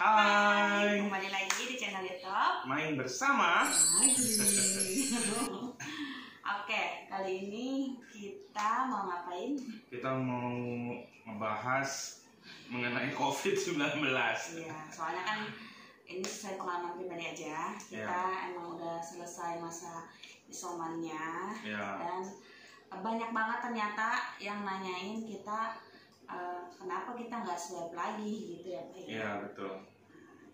Hai, kembali lagi di channel YouTube main bersama. Oke, kali ini kita mau ngapain? Kita mau ngebahas mengenai COVID-19. Iya, soalnya kan ini sesuai pengalaman pribadi aja. Kita emang udah selesai masa isomannya, dan banyak banget ternyata yang nanyain kita kenapa kita nggak swab lagi gitu ya Pak? Iya, betul.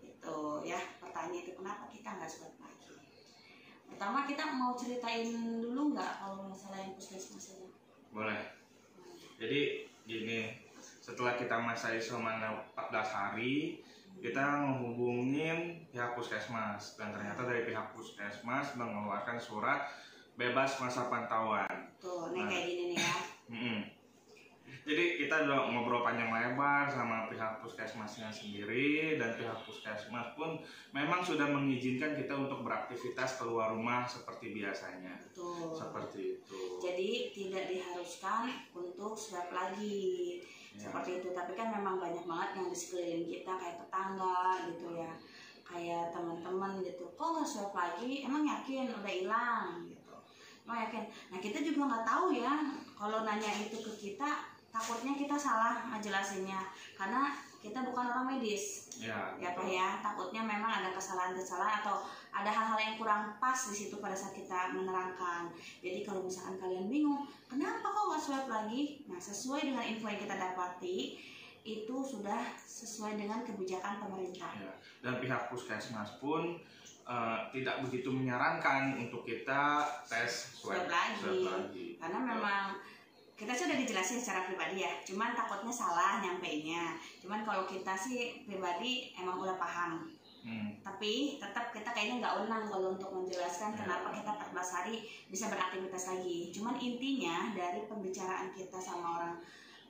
Itu ya, pertanyaan itu kenapa kita nggak swab lagi. Pertama kita mau ceritain dulu nggak kalau masalah yang puskesmas ini? Boleh. Jadi gini, setelah kita masa isoman 14 hari, kita menghubungin pihak puskesmas, dan ternyata dari pihak puskesmas mengeluarkan surat bebas masa pantauan. Tuh, nih kayak gini nih ya. Jadi kita udah ngobrol panjang lebar sama pihak puskesmasnya sendiri, dan pihak puskesmas pun memang sudah mengizinkan kita untuk beraktivitas keluar rumah seperti biasanya. Betul. Seperti itu. Jadi tidak diharuskan untuk swab lagi. Seperti itu. Tapi kan memang banyak banget yang di sekeliling kita, kayak tetangga gitu ya, kayak teman-teman gitu. Kok nggak swab lagi? Emang yakin udah hilang gitu? Emang yakin? Nah kita juga nggak tahu ya. Kalau nanya itu ke kita, takutnya kita salah ngejelasinnya karena kita bukan orang medis, ya Pak ya. Takutnya memang ada kesalahan-kesalahan atau ada hal-hal yang kurang pas di situ pada saat kita menerangkan. Jadi kalau misalkan kalian bingung, kenapa kok nggak swab lagi? Nah sesuai dengan info yang kita dapati, itu sudah sesuai dengan kebijakan pemerintah. Dan pihak puskesmas pun tidak begitu menyarankan untuk kita tes swab lagi. Karena memang kita sudah dijelasin secara pribadi ya, cuman takutnya salah nyampeinnya. Cuman kalau kita sih pribadi emang udah paham. Tapi tetap kita kayaknya nggak wenang kalau untuk menjelaskan kenapa kita 14 hari bisa beraktivitas lagi. Cuman intinya dari pembicaraan kita sama orang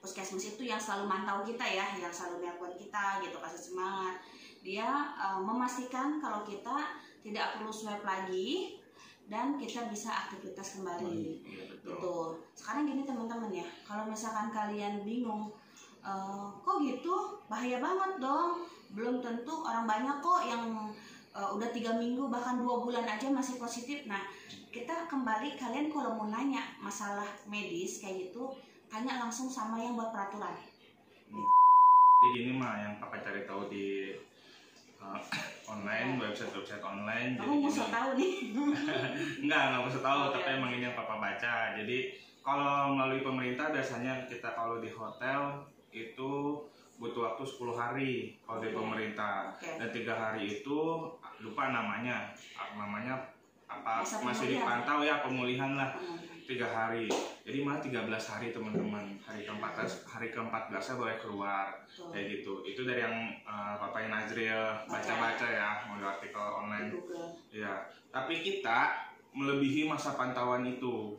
puskesmas itu yang selalu mantau kita ya, yang selalu nelpon kita gitu, kasih semangat. Dia memastikan kalau kita tidak perlu swab lagi dan kita bisa aktivitas kembali. Betul. Sekarang gini teman-teman ya, kalau misalkan kalian bingung, kok gitu, bahaya banget dong. Belum tentu, orang banyak kok yang udah 3 minggu bahkan 2 bulan aja masih positif. Nah kita kembali, kalian kalau mau nanya masalah medis kayak gitu, tanya langsung sama yang buat peraturan. Jadi gini mah yang Papa cari tahu di online, website online. Kamu mau tahu nih? Nggak usah tahu, tapi emang ini yang Papa baca. Jadi kalau melalui pemerintah biasanya kita kalau di hotel itu butuh waktu 10 hari kalau di pemerintah. Dan 3 hari itu lupa namanya apa, masih dipantau ya, pemulihan lah. 3 hari, jadi malah 13 hari teman-teman. Hari ke-14 boleh keluar. Kayak gitu. Itu dari yang Papanya Nazril baca-baca ya, melalui artikel online. Ya, tapi kita melebihi masa pantauan itu.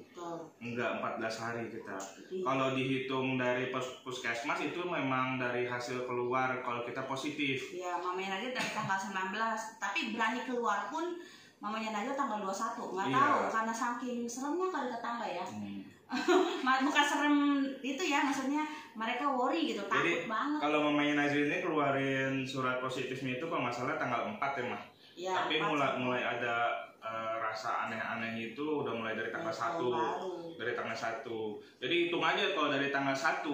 Enggak 14 hari kita. Kalau dihitung dari puskesmas itu memang dari hasil keluar kalau kita positif. Ya, Mamanya Nazril dari tanggal 19, tapi berani keluar pun Mamanya Nazril tanggal 21, nggak tahu karena saking seremnya kali tetangga ya. Bukan serem itu ya, maksudnya mereka worry gitu, takut banget. Kalau Mamanya Nazril ini keluarin surat positifnya itu kalau nggak salah tanggal 4 ya Mah. Ya, tapi mulai ada rasa aneh-aneh itu udah mulai dari tanggal 1. Dari tanggal 1. Jadi hitung aja kalau dari tanggal 1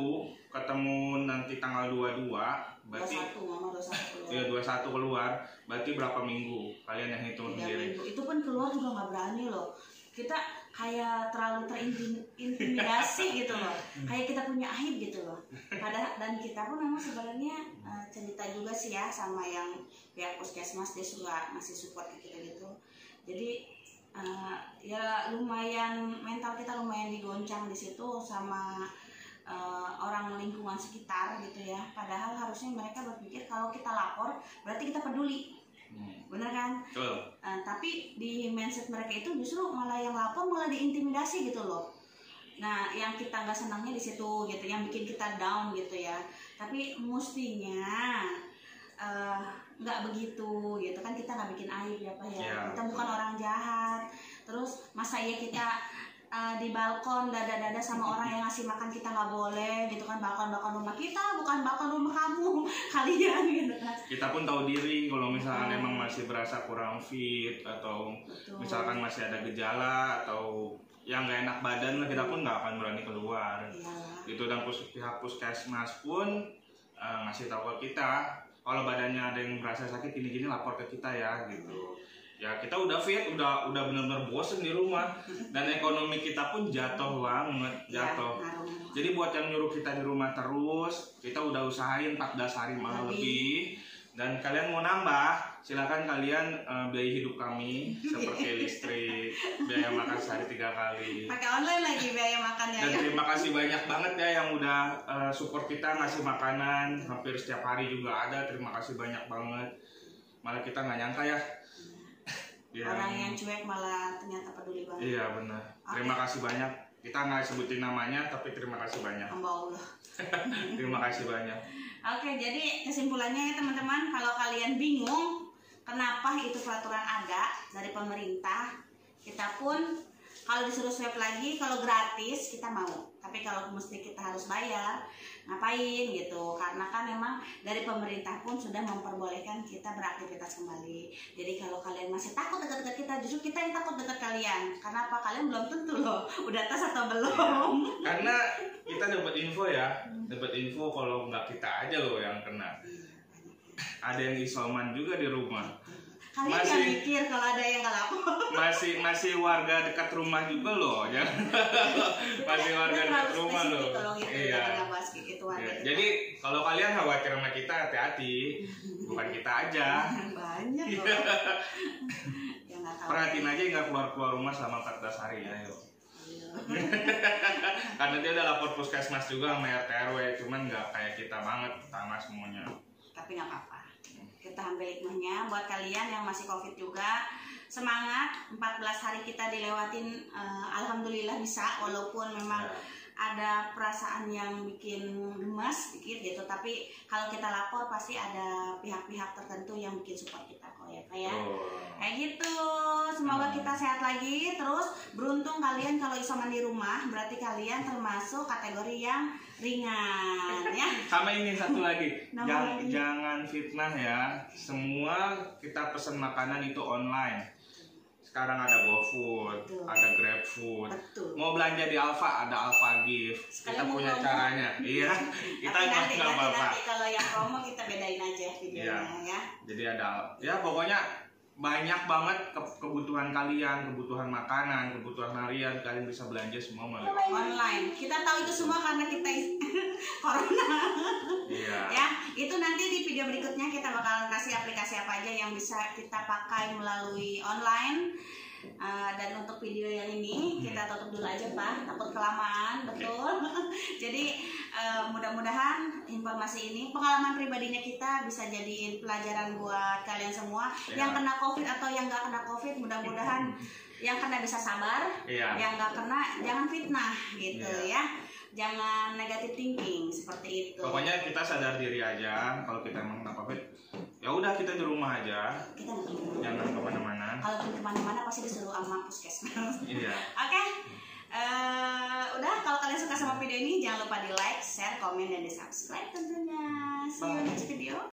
ketemu nanti tanggal 22, berarti 21 keluar, berarti berapa minggu? Kalian yang hitung sendiri. Itu pun keluar juga nggak berani loh. Kita kayak terlalu terintimidasi gitu loh. Kayak kita punya aib gitu loh. Dan kita pun memang sebenarnya cerita juga sih ya sama yang pihak puskesmas, dia juga masih support ke kita gitu. Jadi ya lumayan, mental kita lumayan digoncang di situ sama orang lingkungan sekitar gitu ya. Padahal harusnya mereka berpikir kalau kita lapor berarti kita peduli. Bener kan? Tapi di mindset mereka itu justru malah yang lapor malah diintimidasi gitu loh. Nah yang kita nggak senangnya di situ gitu, yang bikin kita down gitu ya. Tapi mestinya nggak begitu gitu kan, kita nggak bikin aib ya Pak ya. Kita bukan orang jahat. Terus masa ya kita di balkon dada-dada sama orang yang ngasih makan kita nggak boleh gitu kan. Balkon rumah kita, bukan balkon rumah kamu kalian gitu kan. Kita pun tahu diri kalau misalkan emang masih berasa kurang fit atau misalkan masih ada gejala atau yang nggak enak badan lah, kita pun nggak akan berani keluar. Itu dan pihak puskesmas pun ngasih tahu ke kita kalau badannya ada yang merasa sakit gini-gini lapor ke kita ya gitu. Ya kita udah fit, udah benar-benar bosen di rumah dan ekonomi kita pun jatuh banget, jatuh. Jadi buat yang nyuruh kita di rumah terus, kita udah usahain 14 hari malah lebih. Dan kalian mau nambah, silakan kalian biaya hidup kami seperti listrik, biaya makan sehari 3 kali. Pakai online lagi biaya makannya. Dan terima kasih banyak banget ya yang udah support kita ngasih makanan hampir setiap hari juga ada. Terima kasih banyak banget. Malah kita nggak nyangka ya. Orang yang cuek malah ternyata peduli banget. Iya benar. Terima kasih banyak. Kita nggak sebutin namanya, tapi terima kasih banyak. Hamba Allah. Terima kasih banyak. Oke, jadi kesimpulannya ya teman-teman, kalau kalian bingung kenapa itu peraturan ada dari pemerintah, kita pun kalau disuruh swab lagi, kalau gratis kita mau. Tapi kalau mesti kita harus bayar, ngapain gitu? Karena kan memang dari pemerintah pun sudah memperbolehkan kita beraktivitas kembali. Jadi kalau kalian masih takut dekat-dekat kita, justru kita yang takut dekat kalian. Karena apa? Kalian belum tentu loh udah tes atau belum. Ya, karena kita dapat info ya, dapat info kalau nggak kita aja loh yang kena. Ada yang isoman juga di rumah. Kalian masih mikir kalau ada yang nggak lapor. Masih warga dekat rumah juga loh, ya. Masih warga dekat rumah loh. Gitu, iya. Gitu, Iya. Jadi kalau kalian khawatir sama kita, hati-hati. Bukan kita aja. Banyak loh. Ya, perhatiin aja nggak keluar rumah selama 14 hari ya, yuk. Karena dia udah lapor puskesmas juga sama RT RW, cuman nggak kayak kita banget sama semuanya. Tapi nggak apa-apa. Kita ambil hikmahnya buat kalian yang masih COVID juga. Semangat, 14 hari kita dilewatin, alhamdulillah bisa, walaupun memang ada perasaan yang bikin gemas dikit gitu, tapi kalau kita lapor pasti ada pihak-pihak tertentu yang bikin support kita kok ya Pak ya. Kayak gitu. Semoga kita sehat lagi. Terus beruntung kalian kalau isoman di rumah, berarti kalian termasuk kategori yang ringan ya. Sama ini satu lagi, jangan fitnah ya. Semua kita pesan makanan itu online. Sekarang ada GoFood, ada GrabFood. Mau belanja di Alfa, ada Alfa Gift. Kita punya caranya. Iya, kita nggak apa-apa. Kalau yang promo kita bedain aja videonya ya. Jadi ada, ya pokoknya banyak banget kebutuhan kalian, kebutuhan makanan, kebutuhan harian, kalian bisa belanja semua melalui online. Kita tahu itu semua karena kita corona. Iya. Ya, itu nanti di video berikutnya kita bakalan kasih aplikasi apa aja yang bisa kita pakai melalui online. Dan untuk video yang ini kita tutup dulu aja Pak, takut kelamaan, betul. Jadi mudah-mudahan informasi ini, pengalaman pribadinya kita bisa jadiin pelajaran buat kalian semua yang kena COVID atau yang nggak kena COVID. Mudah-mudahan yang kena bisa sabar, yang nggak kena jangan fitnah gitu ya. Jangan negative thinking seperti itu. Pokoknya kita sadar diri aja kalau kita emang kena COVID. Ya udah kita di rumah aja. Kita jangan kemana-mana. Kalau kemana-mana pasti disuruh sama puskesmas. Iya. Oke. Udah, kalau kalian suka sama video ini jangan lupa di like, share, komen, dan di subscribe tentunya. See you next video.